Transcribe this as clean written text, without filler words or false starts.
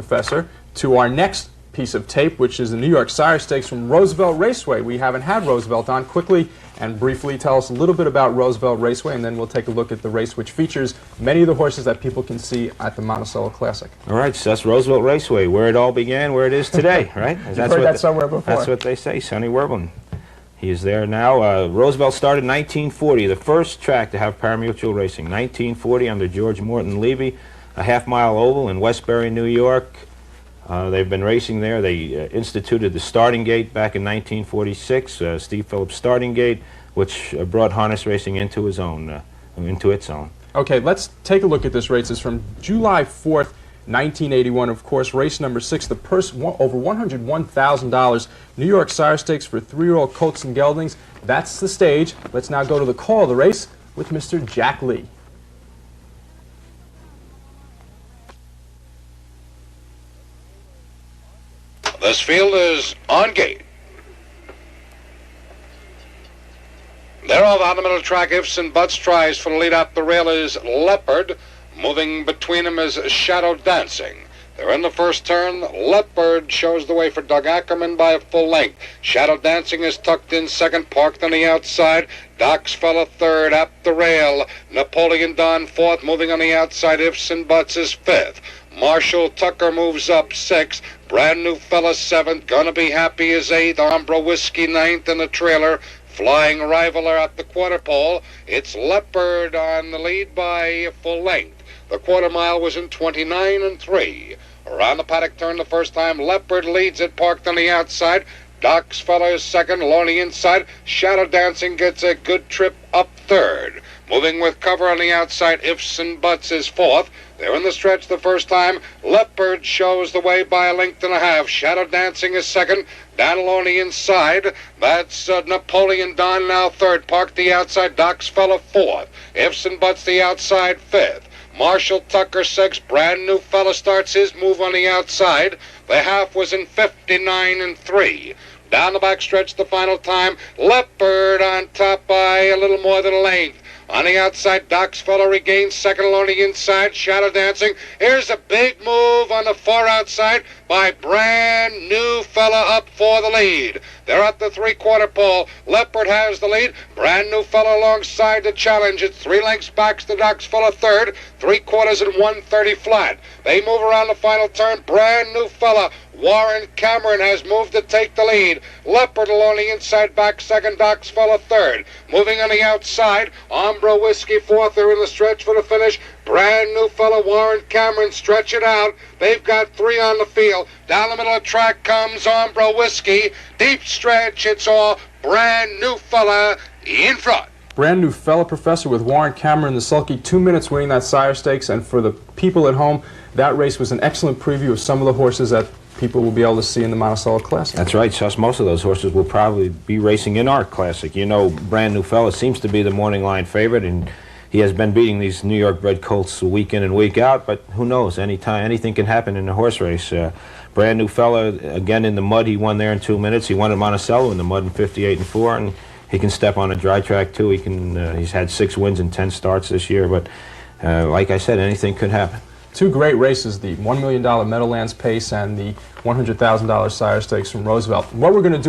Professor, to our next piece of tape, which is the New York Sire Stakes from Roosevelt Raceway. We haven't had Roosevelt on. Quickly and briefly tell us a little bit about Roosevelt Raceway, and then we'll take a look at the race, which features many of the horses that people can see at the Monticello Classic. All right, so that's Roosevelt Raceway, where it all began, where it is today, right? You've heard that somewhere before. That's what they say, Sonny Werblin. He is there now. Roosevelt started in 1940, the first track to have parimutuel racing. 1940 under George Morton Levy, a half-mile oval in Westbury, New York. They've been racing there. They instituted the starting gate back in 1946, Steve Phillips starting gate, which brought harness racing into its own. Okay, let's take a look at this race. It's from July 4th, 1981. Of course, race number 6, the purse over $101,000. New York Sire Stakes for 3-year-old colts and geldings. That's the stage. Let's now go to the call of the race with Mr. Jack Lee. This field is on gate. They're all down the middle of the track. Ifs and Buts tries for the lead. Up the rail is Leopard. Moving between them is Shadow Dancing. They're in the first turn. Leopard shows the way for Doug Ackerman by a full length. Shadow Dancing is tucked in second, parked on the outside. Doc's Fella third, up the rail. Napoleon Don fourth, moving on the outside. Ifs and Buts is fifth. Marshall Tucker moves up sixth. Brand New Fella seventh. Gonna Be Happy is eighth. Ombra Whiskey ninth in the trailer. Flying Rivaler at the quarter pole. It's Leopard on the lead by a full length. The quarter mile was in 29 3. Around the paddock turn the first time. Leopard leads it, parked on the outside. Doc's Fella is second, along the inside. Shadow Dancing gets a good trip up third. Moving with cover on the outside, Ifs and Buts is fourth. They're in the stretch the first time. Leopard shows the way by a length and a half. Shadow Dancing is second. Down along the inside, that's Napoleon Don now third. Parked the outside, Doc's Fella fourth. Ifs and Buts the outside fifth. Marshall Tucker sixth. Brand New Fella starts his move on the outside. The half was in 59 3. Down the back stretch the final time. Leopard on top by a little more than a length. On the outside, Doc's Fella regains second along the inside. Shadow Dancing. Here's a big move on the far outside by Brand New Fella up for the lead. They're at the three-quarter pole. Leopard has the lead. Brand New Fella alongside the challenge. It's 3 lengths back to Doc's Fella third. 3/4 and 130 flat. They move around the final turn. Brand New Fella. Warren Cameron has moved to take the lead. Leopard along the inside, back second. Doc's Fella third. Moving on the outside, Ombra Whiskey fourth. They're in the stretch for the finish. Brand New Fella, Warren Cameron stretch it out. They've got 3 on the field. Down the middle of the track comes Ombra Whiskey. Deep stretch, it's all Brand New Fella in front. Brand New Fella, Professor, with Warren Cameron, the sulky 2 minutes winning that Sire Stakes. And for the people at home, that race was an excellent preview of some of the horses that people will be able to see in the Monticello Classic. That's right, Sus. Most of those horses will probably be racing in our Classic. You know, Brand New Fella seems to be the morning line favorite, and he has been beating these New York bred colts week in and week out, but who knows, anything can happen in a horse race. Brand New Fella, again in the mud, he won there in 2 minutes. He won at Monticello in the mud in 58 4, and he can step on a dry track too. He's had 6 wins in 10 starts this year, but like I said, anything could happen. 2 great races, the $1 million Meadowlands Pace and the $100,000 Sire Stakes from Roosevelt. What we're going to do